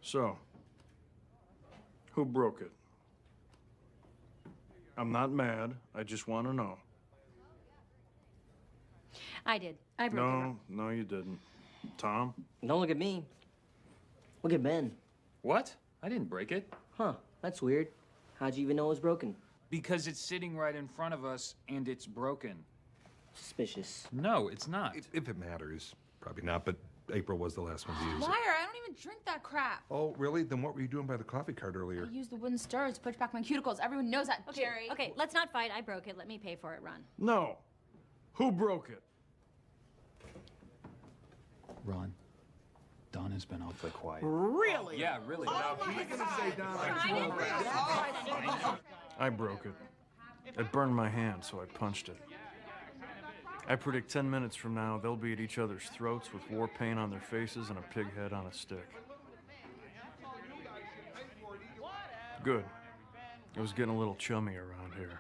So, who broke it? I'm not mad. I just want to know. I did. I broke it. No, you didn't. Tom? Don't look at me. Look at Ben. What? I didn't break it. Huh, that's weird. How'd you even know it was broken? Because it's sitting right in front of us and it's broken. Suspicious. No, it's not. If it matters. Probably not, but April was the last one to use it. Liar, I don't even drink that crap. Oh, really? Then what were you doing by the coffee cart earlier? I used the wooden stirrers to push back my cuticles. Everyone knows that, Okay, Jerry. okay, let's not fight. I broke it. Let me pay for it, Ron. No. Who broke it? Ron, Don has been awfully quiet. Really? Yeah, really. I broke it. It burned my hand, so I punched it. I predict 10 minutes from now, they'll be at each other's throats with war paint on their faces and a pig head on a stick. Good. It was getting a little chummy around here.